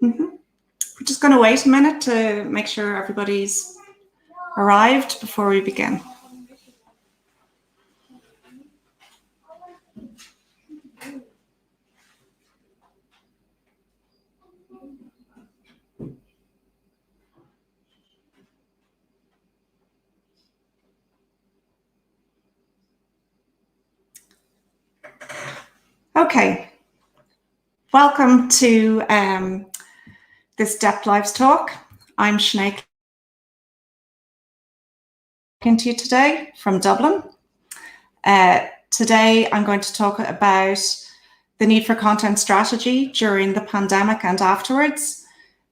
We're just going to wait a minute to make sure everybody's arrived before we begin. Okay, welcome to this Dept Talk. I'm Sinéad talking to you today from Dublin. Today I'm going to talk about the need for content strategy during the pandemic and afterwards,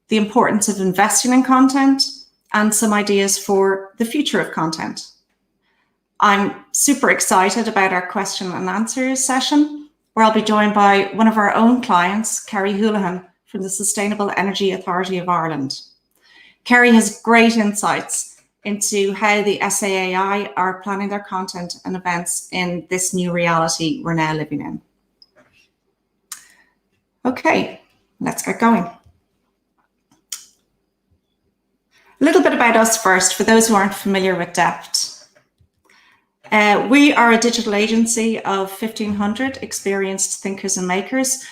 the importance of investing in content, and some ideas for the future of content. I'm super excited about our question and answers session, where I'll be joined by one of our own clients, Kerry Houlihan from the Sustainable Energy Authority of Ireland. Kerry has great insights into how the SAAI are planning their content and events in this new reality we're now living in. Okay, let's get going. A little bit about us first, for those who aren't familiar with Dept. We are a digital agency of 1,500 experienced thinkers and makers,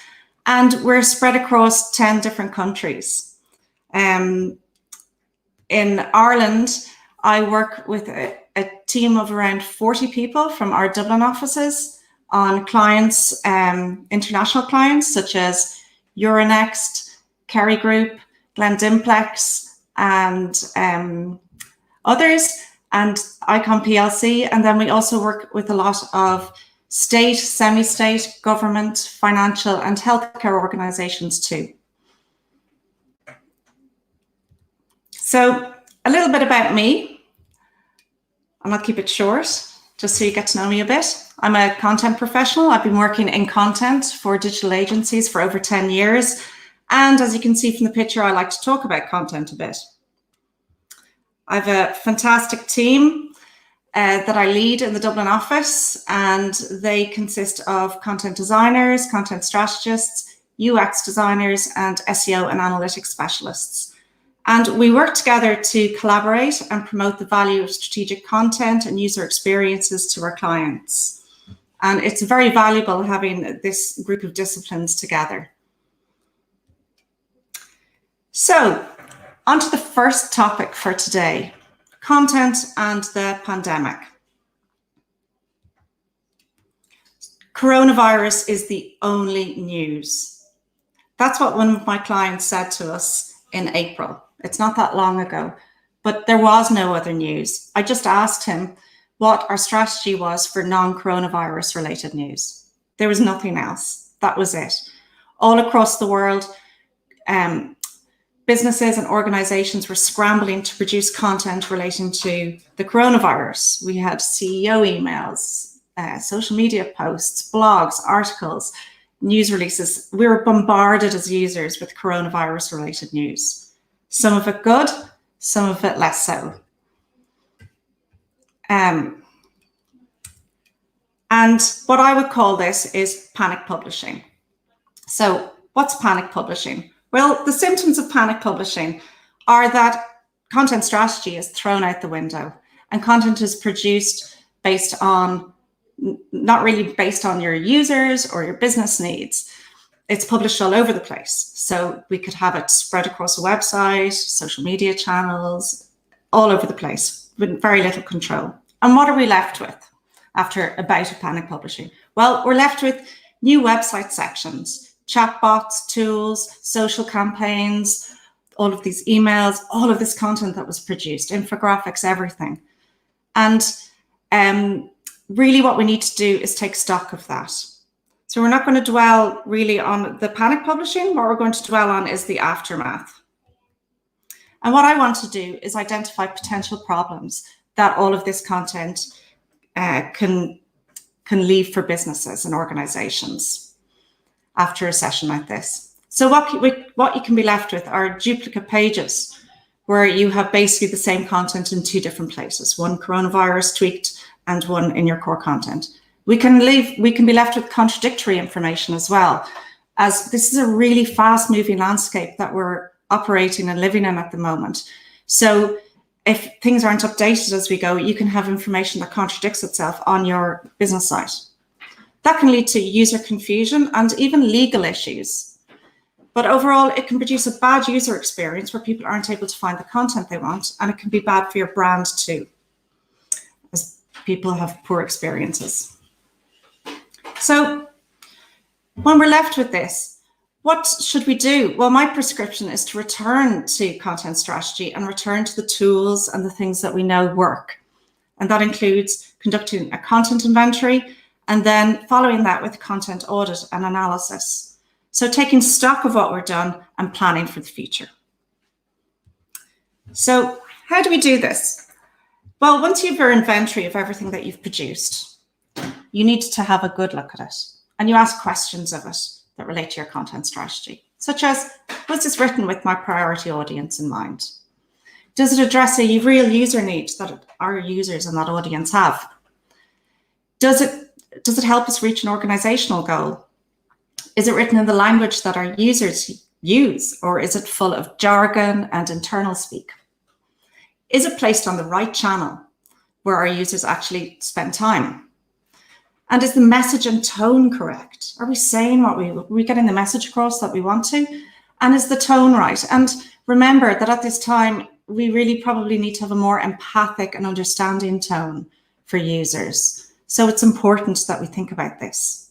and we're spread across 10 different countries. In Ireland, I work with a team of around 40 people from our Dublin offices on clients, international clients such as Euronext, Kerry Group, Glendimplex, and others, and Icon PLC. And then we also work with a lot of state, semi-state, government, financial and healthcare organizations too. So a little bit about me, and I'll keep it short, just so you get to know me a bit. I'm a content professional. I've been working in content for digital agencies for over 10 years. And as you can see from the picture, I like to talk about content a bit. I have a fantastic team that I lead in the Dublin office, and they consist of content designers, content strategists, UX designers, and SEO and analytics specialists. And we work together to collaborate and promote the value of strategic content and user experiences to our clients. And it's very valuable having this group of disciplines together. So, on to the first topic for today, content and the pandemic. Coronavirus is the only news. That's what one of my clients said to us in April. It's not that long ago, but there was no other news. I just asked him what our strategy was for non-coronavirus related news. There was nothing else. That was it. All across the world, businesses and organizations were scrambling to produce content relating to the coronavirus. We had CEO emails, social media posts, blogs, articles, news releases. We were bombarded as users with coronavirus related news. Some of it good, some of it less so. And what I would call this is panic publishing. So what's panic publishing? Well, the symptoms of panic publishing are that content strategy is thrown out the window and content is produced based on, not really based on your users or your business needs. It's published all over the place. So we could have it spread across a website, social media channels, all over the place with very little control. And what are we left with after a bout of panic publishing? Well, we're left with new website sections, chatbots, tools, social campaigns, all of these emails, all of this content that was produced, infographics, everything. And really what we need to do is take stock of that. So we're not going to dwell really on the panic publishing. What we're going to dwell on is the aftermath. And what I want to do is identify potential problems that all of this content can leave for businesses and organizations after a session like this. So what you can be left with are duplicate pages where you have basically the same content in two different places, one coronavirus tweaked and one in your core content. We can be left with contradictory information as well, as this is a really fast moving landscape that we're operating and living in at the moment. So if things aren't updated as we go, you can have information that contradicts itself on your business site. That can lead to user confusion and even legal issues. But overall, it can produce a bad user experience where people aren't able to find the content they want, and it can be bad for your brand too, as people have poor experiences. So when we're left with this, what should we do? Well, my prescription is to return to content strategy and return to the tools and the things that we know work. And that includes conducting a content inventory and then following that with content audit and analysis. So taking stock of what we're done and planning for the future. So how do we do this? Well, once you have your inventory of everything that you've produced, you need to have a good look at it. And you ask questions of it that relate to your content strategy, such as, was this written with my priority audience in mind? Does it address a real user need that our users and that audience have? Does it help us reach an organizational goal? Is it written in the language that our users use, or is it full of jargon and internal speak? Is it placed on the right channel where our users actually spend time? And is the message and tone correct? Are we saying are we getting the message across that we want to? And is the tone right? And remember that at this time, we really probably need to have a more empathic and understanding tone for users. So it's important that we think about this.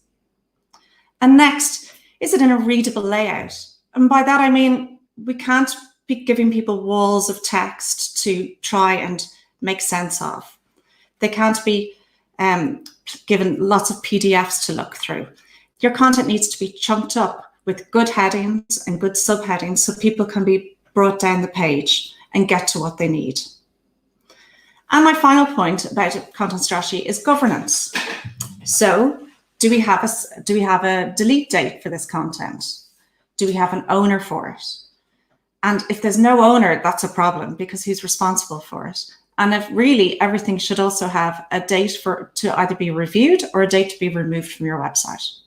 And next, is it in a readable layout? And by that, I mean, we can't be giving people walls of text to try and make sense of. They can't be given lots of PDFs to look through. Your content needs to be chunked up with good headings and good subheadings so people can be brought down the page and get to what they need. And my final point about content strategy is governance. So do we have a delete date for this content? Do we have an owner for it? And if there's no owner, that's a problem because who's responsible for it? And if really everything should also have a date to either be reviewed or a date to be removed from your website.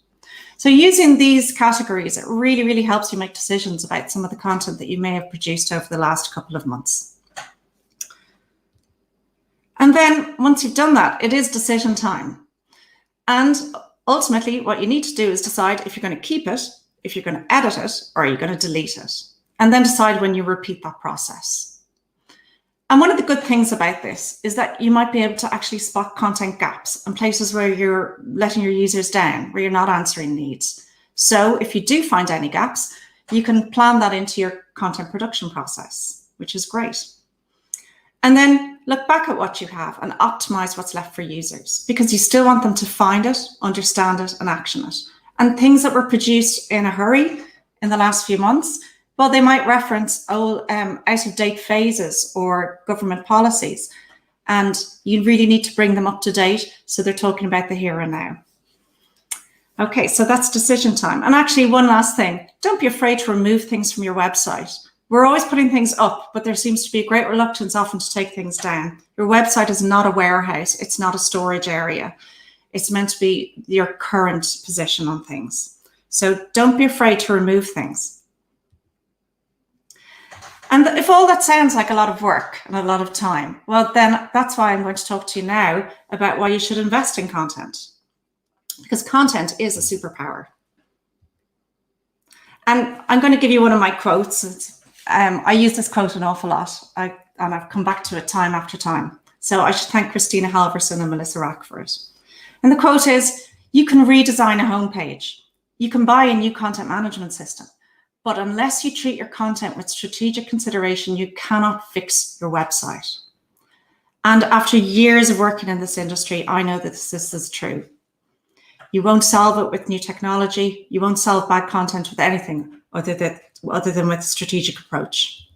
So using these categories, it really, really helps you make decisions about some of the content that you may have produced over the last couple of months. And then once you've done that, it is decision time. And ultimately, what you need to do is decide if you're going to keep it, if you're going to edit it, or are you going to delete it? And then decide when you repeat that process. And one of the good things about this is that you might be able to actually spot content gaps and places where you're letting your users down, where you're not answering needs. So if you do find any gaps, you can plan that into your content production process, which is great. And then look back at what you have and optimize what's left for users, because you still want them to find it, understand it, and action it. And things that were produced in a hurry in the last few months, well, they might reference out-of-date phases or government policies, and you really need to bring them up to date so they're talking about the here and now. Okay, so that's decision time. And actually, one last thing, don't be afraid to remove things from your website. We're always putting things up, but there seems to be a great reluctance often to take things down. Your website is not a warehouse. It's not a storage area. It's meant to be your current position on things. So don't be afraid to remove things. And if all that sounds like a lot of work and a lot of time, well, then that's why I'm going to talk to you now about why you should invest in content. Because content is a superpower. And I'm going to give you one of my quotes. I use this quote an awful lot, and I've come back to it time after time. So I should thank Christina Halverson and Melissa Rack for it. And the quote is, you can redesign a homepage. You can buy a new content management system. But unless you treat your content with strategic consideration, you cannot fix your website. And after years of working in this industry, I know that this is true. You won't solve it with new technology. You won't solve bad content with anything other than with a strategic approach.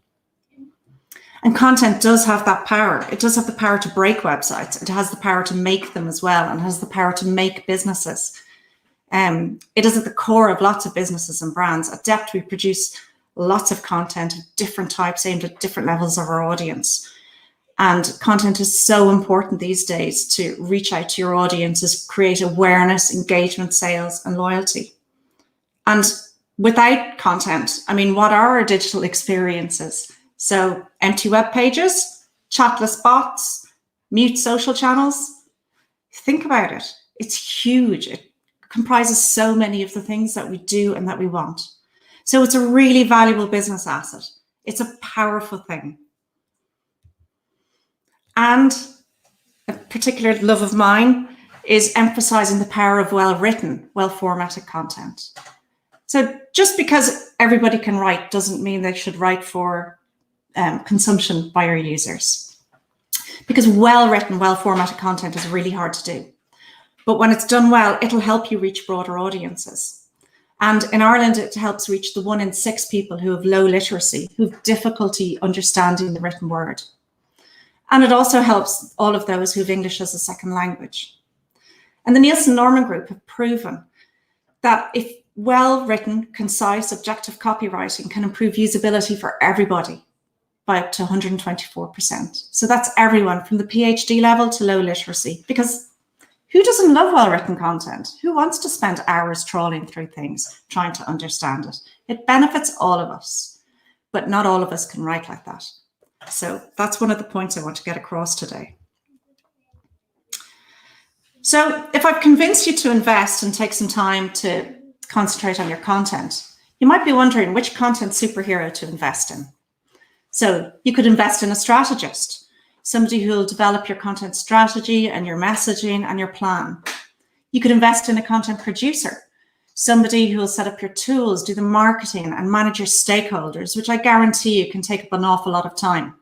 And content does have that power. It does have the power to break websites. It has the power to make them as well, and has the power to make businesses. It is at the core of lots of businesses and brands. At Dept, we produce lots of content of different types aimed at different levels of our audience. And content is so important these days to reach out to your audiences, create awareness, engagement, sales, and loyalty. And without content, I mean, what are our digital experiences? So empty web pages, chatless bots, mute social channels. Think about it. It's huge. It comprises so many of the things that we do and that we want. So it's a really valuable business asset. It's a powerful thing. And a particular love of mine is emphasizing the power of well-written, well-formatted content. So just because everybody can write doesn't mean they should write for consumption by our users. Because well-written, well-formatted content is really hard to do. But when it's done well, it'll help you reach broader audiences. And in Ireland, it helps reach the 1 in 6 people who have low literacy, who have difficulty understanding the written word. And it also helps all of those who have English as a second language. And the Nielsen Norman Group have proven that if well-written, concise, objective copywriting can improve usability for everybody by up to 124%. So that's everyone from the PhD level to low literacy, because who doesn't love well-written content? Who wants to spend hours trawling through things, trying to understand it? It benefits all of us, but not all of us can write like that. So that's one of the points I want to get across today. So if I've convinced you to invest and take some time to concentrate on your content, you might be wondering which content superhero to invest in. So you could invest in a strategist, somebody who will develop your content strategy and your messaging and your plan. You could invest in a content producer, somebody who will set up your tools, do the marketing and manage your stakeholders, which I guarantee you can take up an awful lot of time.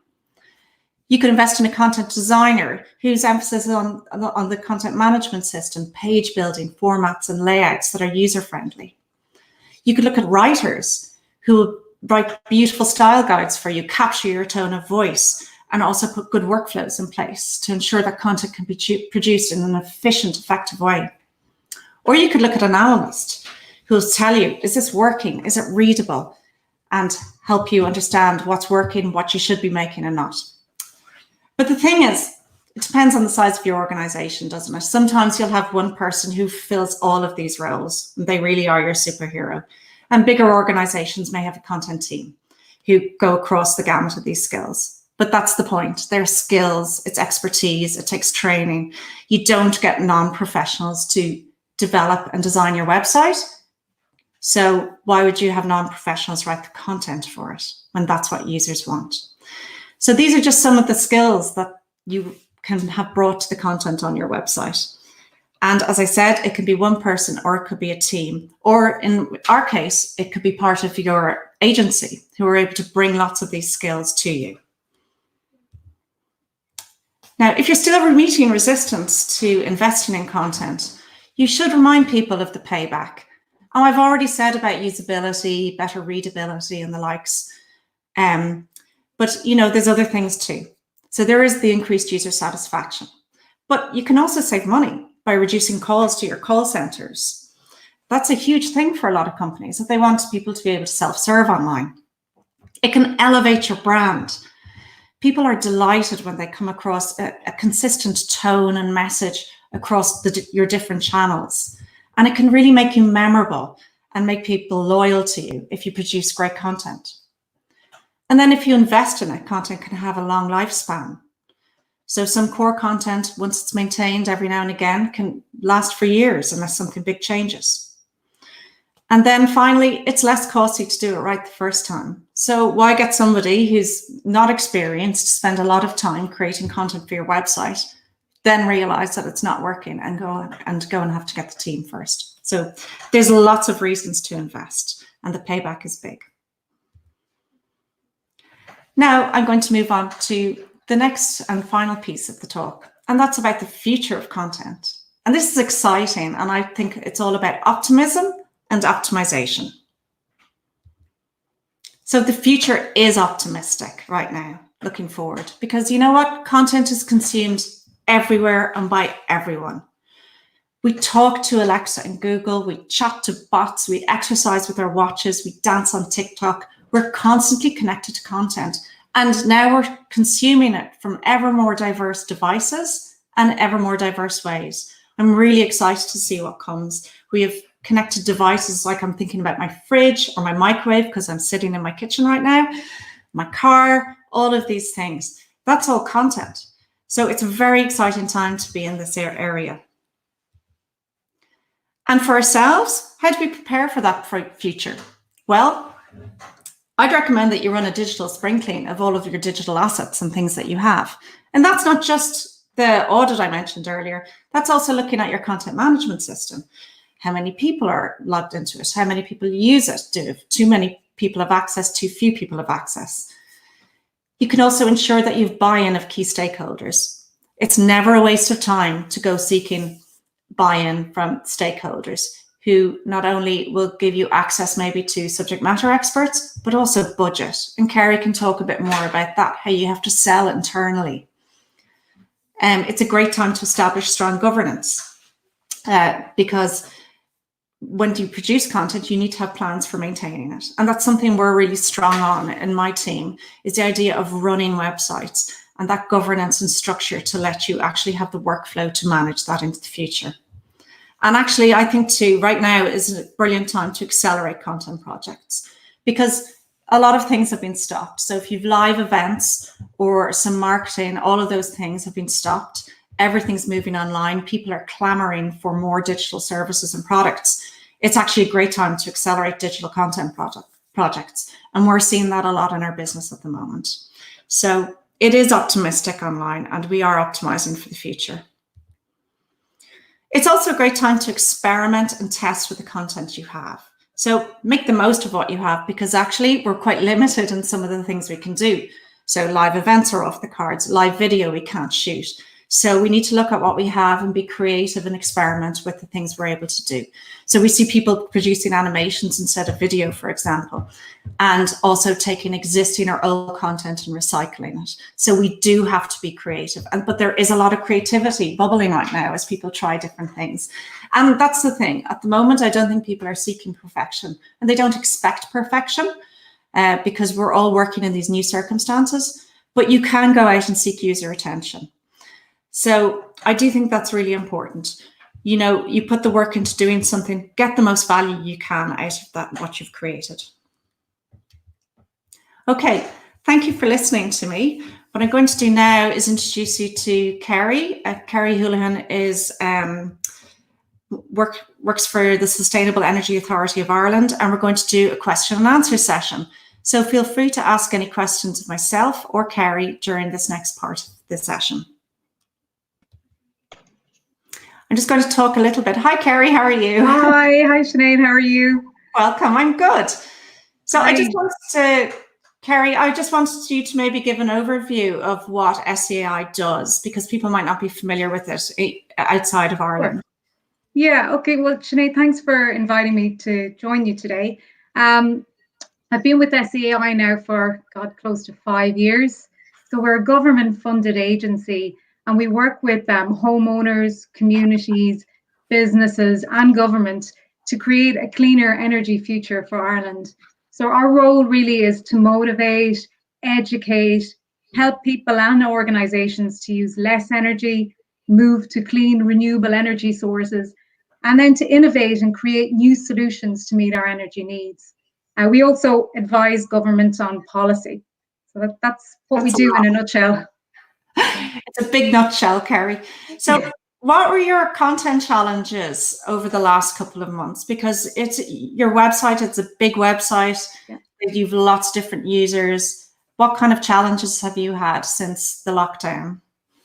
You could invest in a content designer whose emphasis is on the content management system, page building, formats and layouts that are user-friendly. You could look at writers who will write beautiful style guides for you, capture your tone of voice, and also put good workflows in place to ensure that content can be produced in an efficient, effective way. Or you could look at an analyst who will tell you, is this working? Is it readable? And help you understand what's working, what you should be making and not. But the thing is, it depends on the size of your organization, doesn't it? Sometimes you'll have one person who fills all of these roles. They really are your superhero. And bigger organizations may have a content team who go across the gamut of these skills. But that's the point. They're skills, it's expertise, it takes training. You don't get non-professionals to develop and design your website. So why would you have non-professionals write the content for it when that's what users want? So these are just some of the skills that you can have brought to the content on your website. And as I said, it can be one person or it could be a team. Or in our case, it could be part of your agency who are able to bring lots of these skills to you. Now, if you're still meeting resistance to investing in content, you should remind people of the payback. Oh, I've already said about usability, better readability and the likes. But there's other things too. So there is the increased user satisfaction. But you can also save money by reducing calls to your call centers. That's a huge thing for a lot of companies, that they want people to be able to self-serve online. It can elevate your brand. People are delighted when they come across a consistent tone and message across your different channels. And it can really make you memorable and make people loyal to you if you produce great content. And then if you invest in it, content can have a long lifespan. So some core content, once it's maintained every now and again, can last for years unless something big changes. And then finally, it's less costly to do it right the first time. So why get somebody who's not experienced to spend a lot of time creating content for your website, then realize that it's not working and go and have to get the team first. So there's lots of reasons to invest and the payback is big. Now I'm going to move on to the next and final piece of the talk, and that's about the future of content. And this is exciting, and I think it's all about optimism and optimization. So the future is optimistic right now, looking forward, because you know what? Content is consumed everywhere and by everyone. We talk to Alexa and Google, we chat to bots, we exercise with our watches, we dance on TikTok. We're constantly connected to content. And now we're consuming it from ever more diverse devices and ever more diverse ways. I'm really excited to see what comes. We have connected devices, like I'm thinking about my fridge or my microwave because I'm sitting in my kitchen right now, my car, all of these things. That's all content. So it's a very exciting time to be in this area. And for ourselves, how do we prepare for that future? Well, I'd recommend that you run a digital spring clean of all of your digital assets and things that you have. And that's not just the audit I mentioned earlier. That's also looking at your content management system. How many people are logged into it? How many people use it? Do too many people have access? Too few people have access? You can also ensure that you have buy-in of key stakeholders. It's never a waste of time to go seeking buy-in from stakeholders who not only will give you access maybe to subject matter experts, but also budget. And Kerry can talk a bit more about that, how you have to sell internally. It's a great time to establish strong governance because when you produce content, you need to have plans for maintaining it. And that's something we're really strong on in my team, is the idea of running websites and that governance and structure to let you actually have the workflow to manage that into the future. And actually, I think too, right now is a brilliant time to accelerate content projects because a lot of things have been stopped. So if you've live events or some marketing, all of those things have been stopped. Everything's moving online. People are clamoring for more digital services and products. It's actually a great time to accelerate digital content projects. And we're seeing that a lot in our business at the moment. So it is optimistic online and we are optimizing for the future. It's also a great time to experiment and test with the content you have. So make the most of what you have because actually we're quite limited in some of the things we can do. So live events are off the cards, live video we can't shoot. So we need to look at what we have and be creative and experiment with the things we're able to do. So we see people producing animations instead of video, for example, and also taking existing or old content and recycling it. So we do have to be creative. But there is a lot of creativity bubbling right now as people try different things. And that's the thing. At the moment, I don't think people are seeking perfection and they don't expect perfection because we're all working in these new circumstances, but you can go out and seek user attention. So I do think that's really important. You know, you put the work into doing something, get the most value you can out of that, what you've created. Okay, thank you for listening to me. What I'm going to do now is introduce you to Kerry. Kerry Houlihan is works for the Sustainable Energy Authority of Ireland, and we're going to do a question and answer session. So feel free to ask any questions of myself or Kerry during this next part of the session. I'm just going to talk a little bit. Hi, Kerry, how are you? Hi, Sinead, how are you? Welcome, I'm good. So Hi. Kerry, I just wanted you to maybe give an overview of what SEAI does, because people might not be familiar with it outside of Ireland. Sure. Yeah, okay, well, Sinead, thanks for inviting me to join you today. I've been with SEAI now for, close to 5 years. So we're a government-funded agency, and we work with homeowners, communities, businesses, and government to create a cleaner energy future for Ireland. So our role really is to motivate, educate, help people and organizations to use less energy, move to clean, renewable energy sources, and then to innovate and create new solutions to meet our energy needs. We also advise government on policy. So that's what we do in a nutshell. It's a big nutshell, Kerry. So yeah. What were your content challenges over the last couple of months? Because it's your website, it's a big website. Yeah. You've lots of different users. What kind of challenges have you had since the lockdown?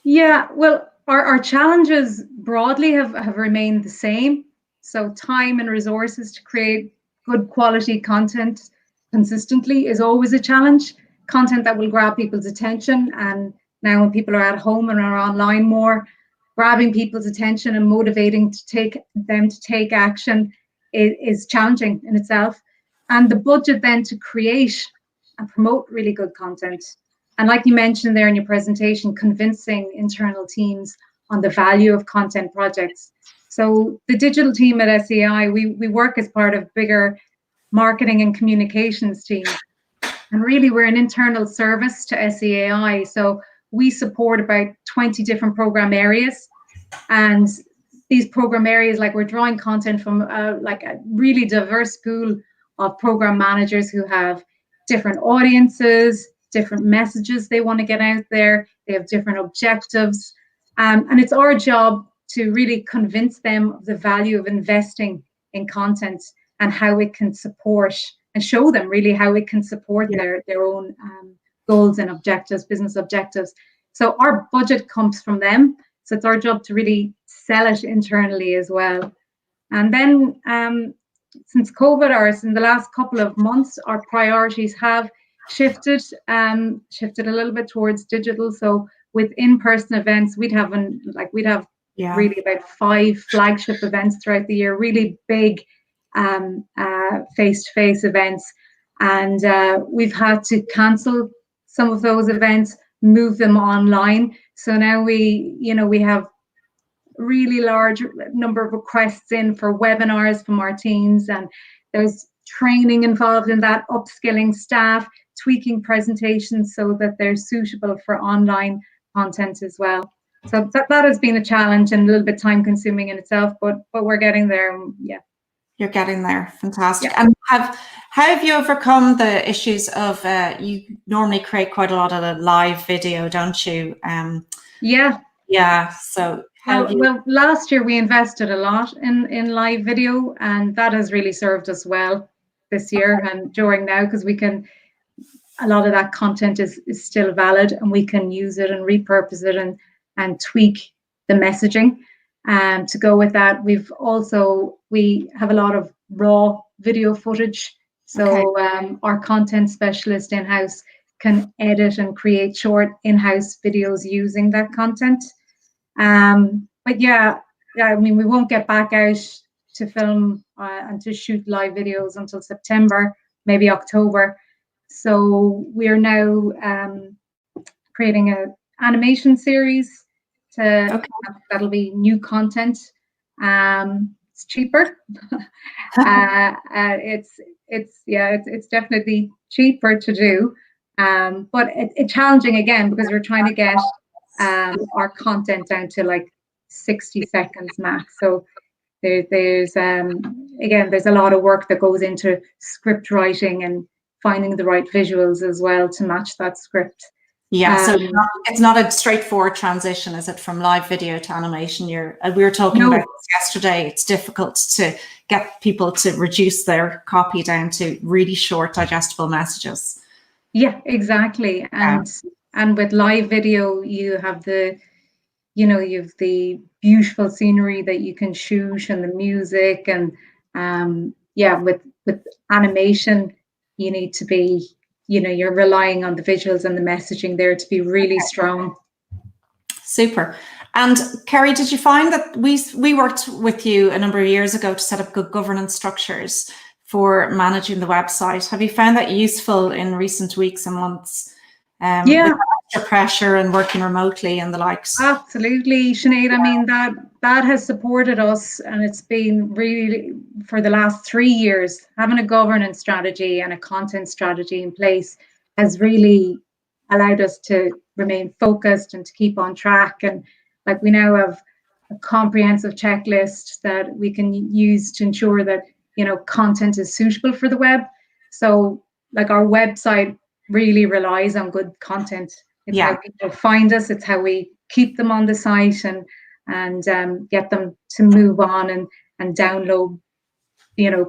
Yeah, well, our challenges broadly have remained the same. So time and resources to create good quality content consistently is always a challenge. Content that will grab people's attention, and now when people are at home and are online more, grabbing people's attention and motivating them to take action is challenging in itself. And the budget then to create and promote really good content. And like you mentioned there in your presentation, convincing internal teams on the value of content projects. So the digital team at SEI, we work as part of bigger marketing and communications team. And really, we're an internal service to SEAI. So we support about 20 different program areas. And these program areas, like we're drawing content from like a really diverse pool of program managers who have different audiences, different messages they want to get out there. They have different objectives. And it's our job to really convince them of the value of investing in content and how it can support, and show them really how it can support their own goals and objectives, business objectives. So our budget comes from them. So it's our job to really sell it internally as well. And then since COVID, or in the last couple of months, our priorities have shifted a little bit towards digital. So with in-person events, we'd have really about 5 flagship events throughout the year, really big face-to-face events. And we've had to cancel some of those events, move them online. So now we have really large number of requests in for webinars from our teams, and there's training involved in that, upskilling staff, tweaking presentations so that they're suitable for online content as well. So that has been a challenge and a little bit time consuming in itself, but we're getting there. Yeah. You're getting there. Fantastic. Yeah. And how have you overcome the issues of, you normally create quite a lot of live video, don't you? Yeah. So well, last year we invested a lot in live video, and that has really served us well this year and during now, because a lot of that content is still valid, and we can use it and repurpose it and tweak the messaging to go with that. We have a lot of raw video footage. So our content specialist in-house can edit and create short in-house videos using that content. But yeah, I mean, we won't get back out to film and to shoot live videos until September, maybe October. So we are now creating an animation series that'll be new content. It's cheaper. It's definitely cheaper to do, but it's challenging again, because we're trying to get our content down to like 60 seconds max. So there's a lot of work that goes into script writing and finding the right visuals as well to match that script. Yeah, so it's not a straightforward transition, is it, from live video to animation? We were talking about this yesterday. It's difficult to get people to reduce their copy down to really short, digestible messages. Yeah, exactly. And with live video, you have the beautiful scenery that you can shoot, and the music, and with animation, you need to be, you're relying on the visuals and the messaging there to be really strong. Super. And Kerry, did you find that we worked with you a number of years ago to set up good governance structures for managing the website? Have you found that useful in recent weeks and months? With extra pressure and working remotely and the likes? Absolutely, Sinead. I mean, that has supported us, and it's been really, for the last 3 years, having a governance strategy and a content strategy in place has really allowed us to remain focused and to keep on track. And like, we now have a comprehensive checklist that we can use to ensure that content is suitable for the web. So like, our website really relies on good content. It's how people find us. It's how we keep them on the site and get them to move on and download,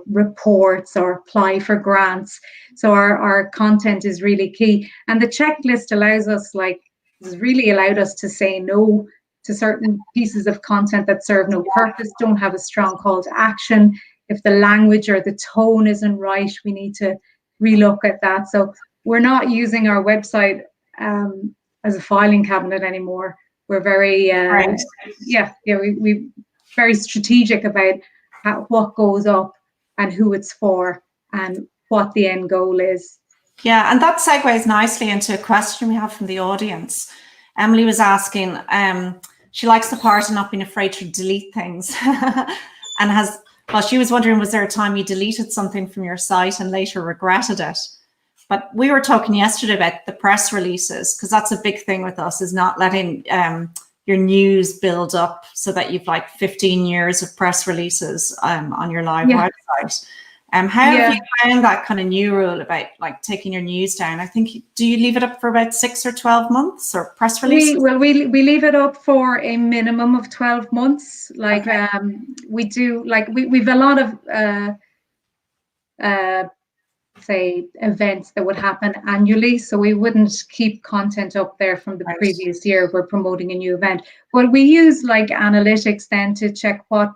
reports or apply for grants. So our content is really key. And the checklist has really allowed us to say no to certain pieces of content that serve no purpose, don't have a strong call to action. If the language or the tone isn't right, we need to relook at that. So we're not using our website as a filing cabinet anymore. We're very, we very strategic about what goes up and who it's for and what the end goal is. Yeah, and that segues nicely into a question we have from the audience. Emily was asking, she likes the part of not being afraid to delete things, and she was wondering, was there a time you deleted something from your site and later regretted it? But we were talking yesterday about the press releases, because that's a big thing with us, is not letting your news build up so that you've like 15 years of press releases on your live website. How have you found that kind of new rule about like taking your news down? I think, do you leave it up for about 6 or 12 months or press releases? We leave it up for a minimum of 12 months. Like we do, like we've a lot of say events that would happen annually, so we wouldn't keep content up there from the previous year if we're promoting a new event. But we use like analytics then to check what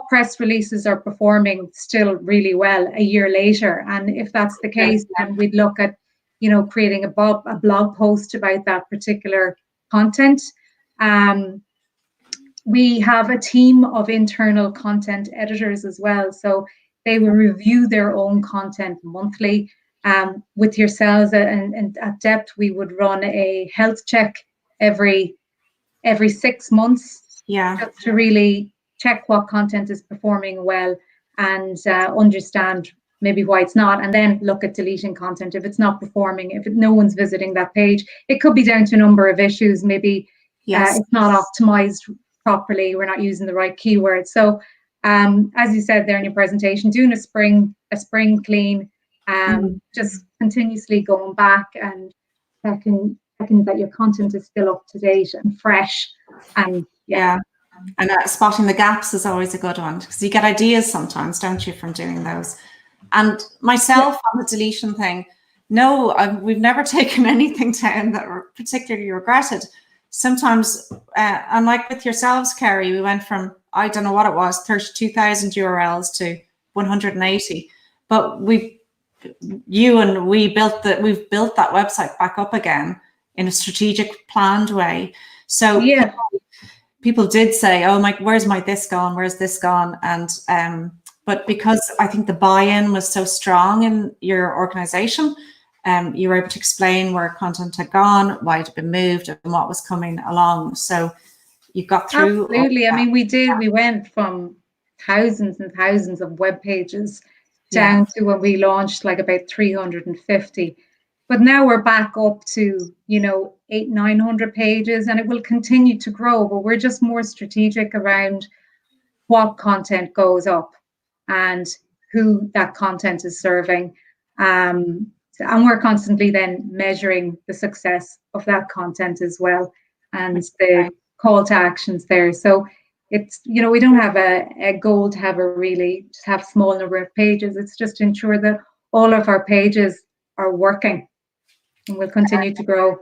press releases are performing still really well a year later, and if that's the case, then we'd look at, you know, creating a blog post about that particular content. We have a team of internal content editors as well, so they will review their own content monthly. With yourselves and at Dept, we would run a health check every 6 months, just to really check what content is performing well and understand maybe why it's not, and then look at deleting content if it's not performing, if no one's visiting that page. It could be down to a number of issues. Maybe it's not optimized properly, we're not using the right keywords. So as you said there in your presentation, doing a spring clean, just continuously going back and checking that your content is still up to date and fresh. And and spotting the gaps is always a good one, because you get ideas sometimes, don't you, from doing those. And myself on the deletion thing, no, we've never taken anything down that were particularly regretted. Sometimes, unlike with yourselves, Kerry, we went from, I don't know what it was, 32,000 URLs to 180. But we've built that website back up again in a strategic, planned way. So people did say, oh, where's my this gone? Where's this gone? And but because I think the buy-in was so strong in your organization, you were able to explain where content had gone, why it had been moved, and what was coming along. So you got through. Absolutely. I mean, we went from thousands and thousands of web pages down to, when we launched, like about 350. But now we're back up to, you know, 800-900 pages, and it will continue to grow. But we're just more strategic around what content goes up and who that content is serving. And we're constantly then measuring the success of that content as well, and the call to actions there. So it's, you know, we don't have a goal to have a small number of pages. It's just to ensure that all of our pages are working, and will continue to grow.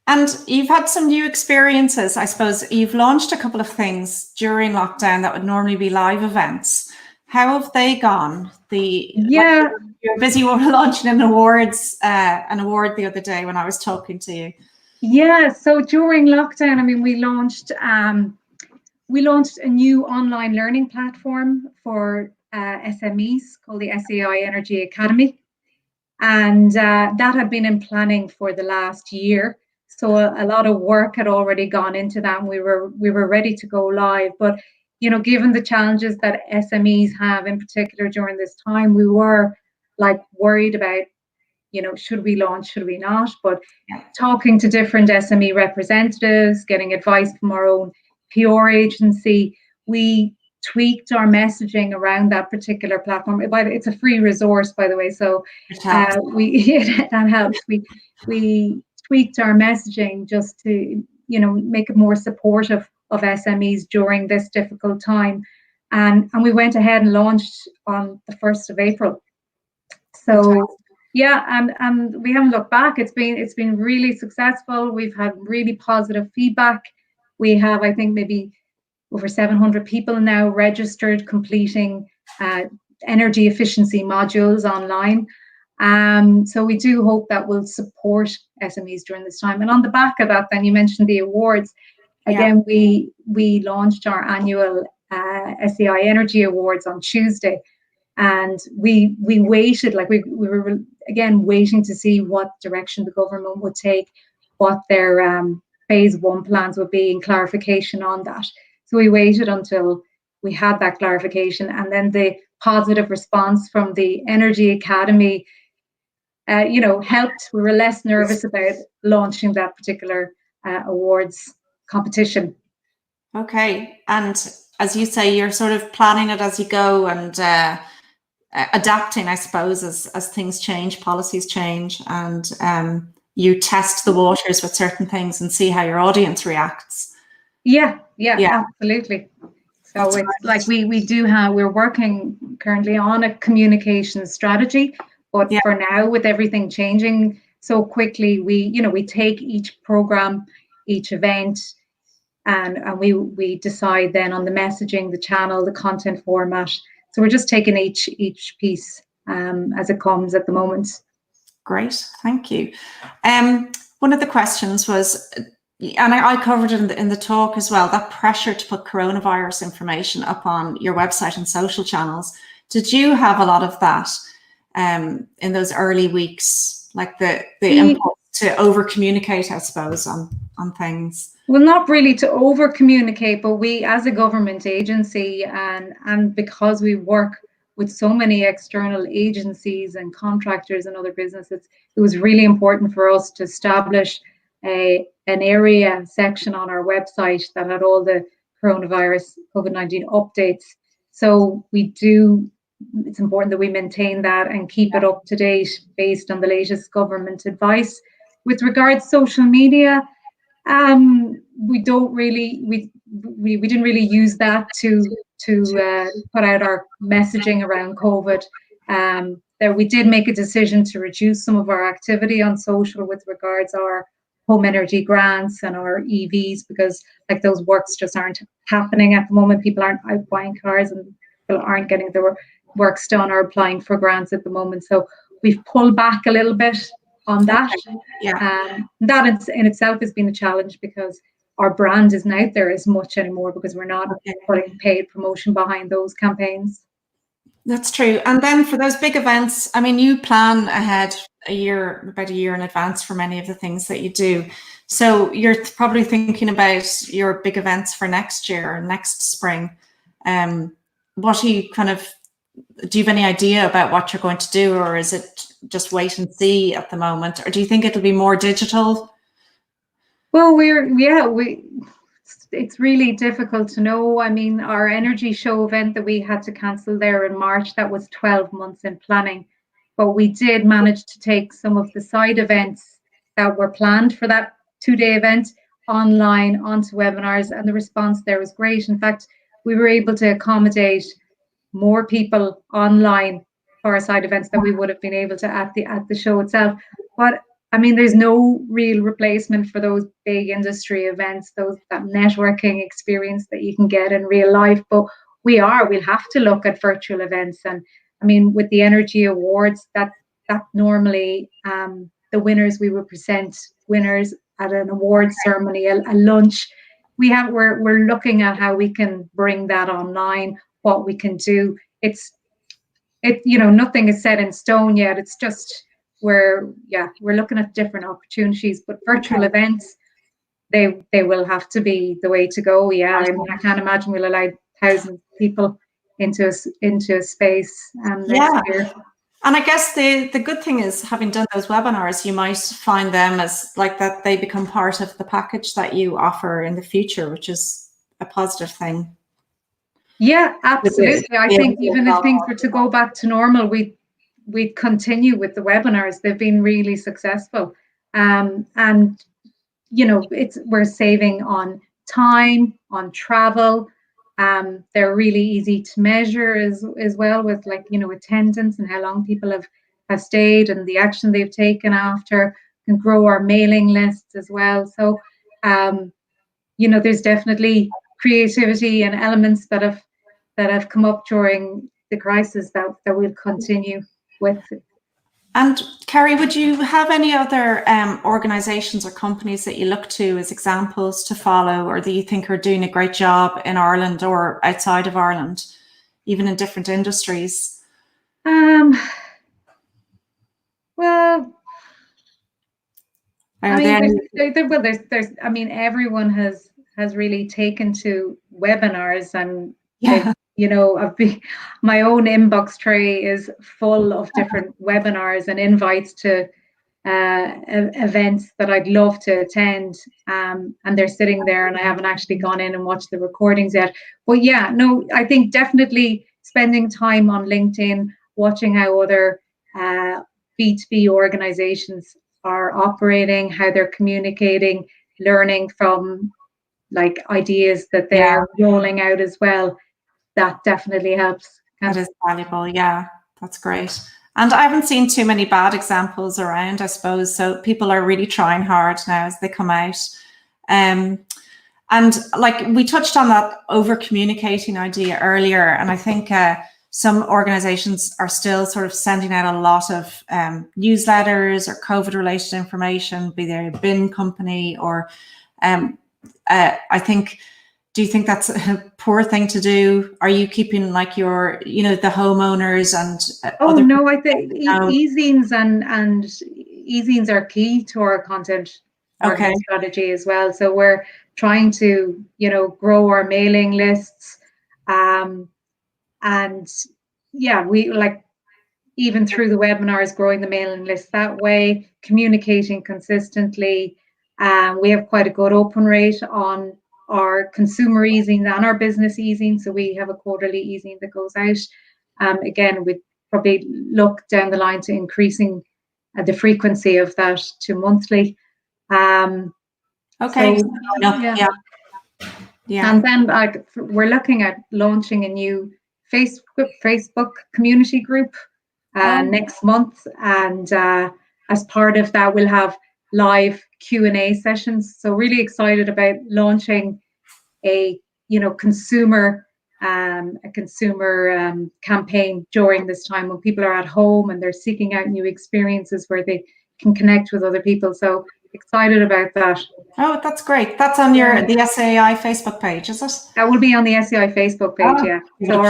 And you've had some new experiences. I suppose you've launched a couple of things during lockdown that would normally be live events. How have they gone? You're busy launching an award the other day when I was talking to you. Yeah, so during lockdown, I mean, we launched a new online learning platform for SMEs called the SEI Energy Academy. And that had been in planning for the last year. So a lot of work had already gone into that, and we were ready to go live. But, you know, given the challenges that SMEs have in particular during this time, we were like worried about, you know, should we launch, should we not? But talking to different SME representatives, getting advice from our own PR agency, we tweaked our messaging around that particular platform. It's a free resource, by the way, so that helps. We tweaked our messaging just to, you know, make it more supportive of SMEs during this difficult time, and we went ahead and launched on the 1st of April. So and we haven't looked back. It's been really successful. We've had really positive feedback. We have, I think, maybe over 700 people now registered, completing energy efficiency modules online. So we do hope that will support SMEs during this time. And on the back of that, then you mentioned the awards. Again, we launched our annual SEI Energy Awards on Tuesday. And we waited, like we were again waiting to see what direction the government would take, what their phase 1 plans would be, and clarification on that. So we waited until we had that clarification, and then the positive response from the Energy Academy, helped. We were less nervous about launching that particular awards competition. Okay. And as you say, you're sort of planning it as you go and adapting, I suppose, as things change, policies change, and you test the waters with certain things and see how your audience reacts. Yeah, absolutely. So That's it's right. like we're working currently on a communication strategy, but Yeah. for now, with everything changing so quickly, we take each program, each event, and we decide then on the messaging, the channel, the content format. So we're just taking each piece as it comes at the moment. Great, thank you. One of the questions was, and I covered it in the talk as well, that pressure to put coronavirus information up on your website and social channels. Did you have a lot of that in those early weeks, like the impulse to over communicate, I suppose, on things? Well, not really to over communicate, but we, as a government agency, and because we work with so many external agencies and contractors and other businesses, it was really important for us to establish an area section on our website that had all the coronavirus COVID-19 updates. So it's important that we maintain that and keep it up to date based on the latest government advice. With regards to social media, we don't really we didn't really use that to put out our messaging around COVID. There we did make a decision to reduce some of our activity on social with regards our home energy grants and our EVs, because like those works just aren't happening at the moment. People aren't out buying cars and people aren't getting their works done or applying for grants at the moment. So we've pulled back a little bit on that. Okay. Yeah. That in itself has been a challenge because our brand isn't out there as much anymore because we're not putting paid promotion behind those campaigns. That's true. And then for those big events, I mean, you plan ahead about a year in advance for many of the things that you do. So you're probably thinking about your big events for next year or next spring. What are you do you have any idea about what you're going to do, or is it just wait and see at the moment? Or do you think it'll be more digital? Well, it's really difficult to know. I mean, our energy show event that we had to cancel there in March, that was 12 months in planning. But we did manage to take some of the side events that were planned for that 2-day event online onto webinars, and the response there was great. In fact, we were able to accommodate more people online for our side events than we would have been able to at the show itself. But I mean, there's no real replacement for those big industry events, that networking experience that you can get in real life. But we'll have to look at virtual events. And I mean, with the Energy Awards, that normally the winners, we would present winners at an awards ceremony, a lunch. We're looking at how we can bring that online, what we can do. Nothing is set in stone yet. It's just we're looking at different opportunities, but virtual events, they will have to be the way to go. Yeah, I mean, I can't imagine we'll allow thousands of people into a space next year. And I guess the good thing is, having done those webinars, you might find them as like that they become part of the package that you offer in the future, which is a positive thing. Yeah, absolutely. I think even if things were to go back to normal, we'd continue with the webinars. They've been really successful. And we're saving on time, on travel. They're really easy to measure as well, with attendance and how long people have stayed and the action they've taken after. Can grow our mailing lists as well. So there's definitely creativity and elements that have come up during the crisis that we'll continue with. And Kerry, would you have any other organisations or companies that you look to as examples to follow, or that you think are doing a great job in Ireland or outside of Ireland, even in different industries? Well, I mean, there's. I mean, everyone has really taken to webinars, and my own inbox tray is full of different webinars and invites to events that I'd love to attend, and they're sitting there, and I haven't actually gone in and watched the recordings yet. But yeah, no, I think definitely spending time on LinkedIn, watching how other B2B organizations are operating, how they're communicating, learning from like ideas that they're rolling out as well. That definitely helps. That is valuable. Yeah, that's great. And I haven't seen too many bad examples around, I suppose. So people are really trying hard now as they come out. And like we touched on that over communicating idea earlier, and I think some organizations are still sort of sending out a lot of newsletters or COVID related information, be they a bin company or I think, do you think that's a poor thing to do? Are you keeping like your, you know, the homeowners and other no, I think e-zines and e-zines are key to our content marketing strategy as well. So we're trying to, you know, grow our mailing lists, and yeah, we like even through the webinars, growing the mailing list that way, communicating consistently. We have quite a good open rate on our consumer e-zine and our business e-zine. So we have a quarterly e-zine that goes out. Again, we'd probably look down the line to increasing the frequency of that to monthly. Okay. So, yeah. And then we're looking at launching a new Facebook community group next month, and as part of that, we'll have live Q&A sessions. So really excited about launching a consumer campaign during this time when people are at home and they're seeking out new experiences where they can connect with other people. So excited about that. Oh, that's great. That's on the SAI Facebook page, is it? That will be on the SAI Facebook page, yeah. So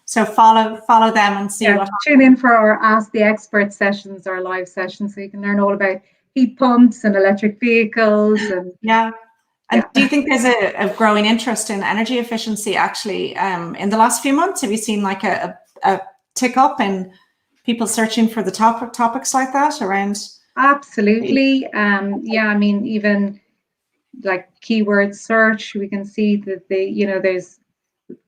so follow them and see what tune in for our Ask the Expert sessions, our live sessions, so you can learn all about heat pumps and electric vehicles. And And do you think there's a growing interest in energy efficiency actually in the last few months? Have you seen like a tick up in people searching for the topics like that around? Absolutely. Yeah, I mean, even like keyword search, we can see that there's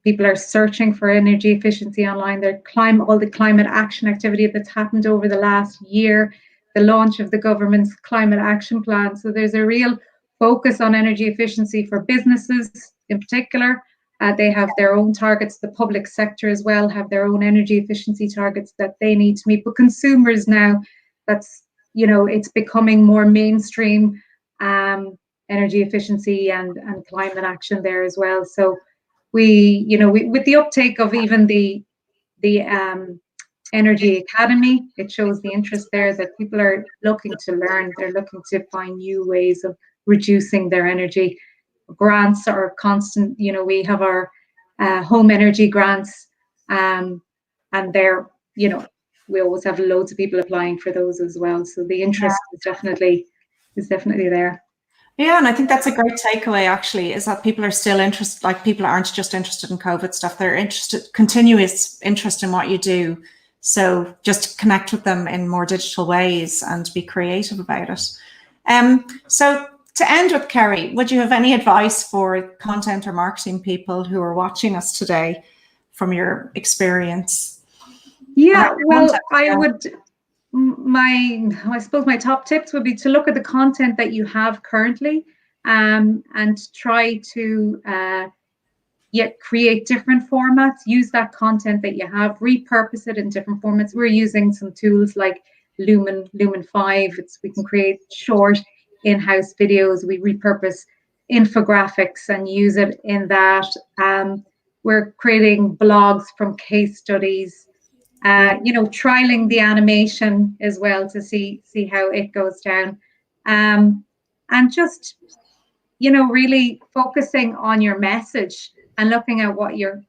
people are searching for energy efficiency online. All the climate action activity that's happened over the last year, the launch of the government's climate action plan. So there's a real focus on energy efficiency for businesses in particular. They have their own targets. The public sector as well have their own energy efficiency targets that they need to meet. But consumers now, it's becoming more mainstream energy efficiency and climate action there as well. So we with the uptake of even the Energy Academy, it shows the interest there that people are looking to learn. They're looking to find new ways of reducing their energy. Grants are constant. We have our home energy grants, and they're, we always have loads of people applying for those as well. So the interest is definitely there. Yeah, and I think that's a great takeaway actually, is that people are still interested, like people aren't just interested in COVID stuff, they're continuous interest in what you do. So just connect with them in more digital ways and be creative about it. So to end with, Kerry, would you have any advice for content or marketing people who are watching us today from your experience? Yeah, well, I suppose my top tips would be to look at the content that you have currently, and try to create different formats. Use that content that you have, repurpose it in different formats. We're using some tools like Lumen 5. We can create short in-house videos. We repurpose infographics and use it in that. We're creating blogs from case studies. Trialing the animation as well to see how it goes down, and just really focusing on your message and looking at what your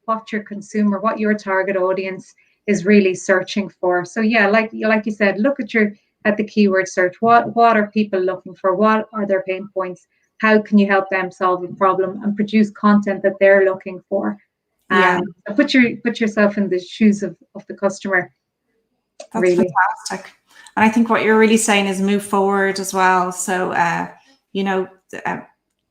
consumer, what your target audience is really searching for. So yeah, like you said, look at the keyword search. What are people looking for? What are their pain points? How can you help them solve a problem and produce content that they're looking for? Put yourself in the shoes of the customer. That's fantastic. And I think what you're really saying is move forward as well. So, you know,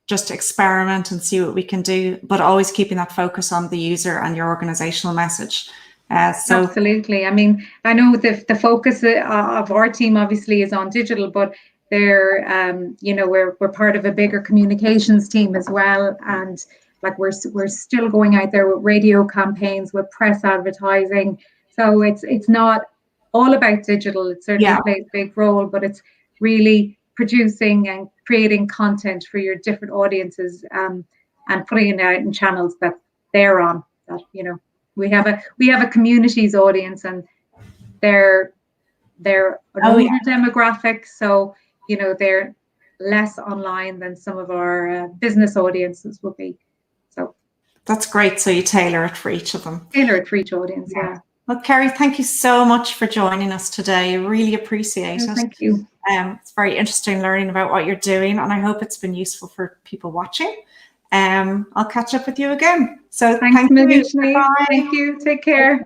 just experiment and see what we can do, but always keeping that focus on the user and your organizational message. So absolutely. I mean, I know the focus of our team obviously is on digital, but they're, you know, we're part of a bigger communications team as well. And like we're still going out there with radio campaigns, with press advertising. So it's not all about digital. It certainly plays a big role, but it's really producing and creating content for your different audiences, and putting it out in channels that they're on. That, you know, we have a communities audience, and they're an older demographic, so you know they're less online than some of our business audiences would be. So that's great. So you tailor it for each of them. Tailor it for each audience, yeah. Well, Kerry, thank you so much for joining us today. I really appreciate it. Thank you. It's very interesting learning about what you're doing, and I hope it's been useful for people watching. I'll catch up with you again. So thanks, thank you. Bye. Thank you. Take care.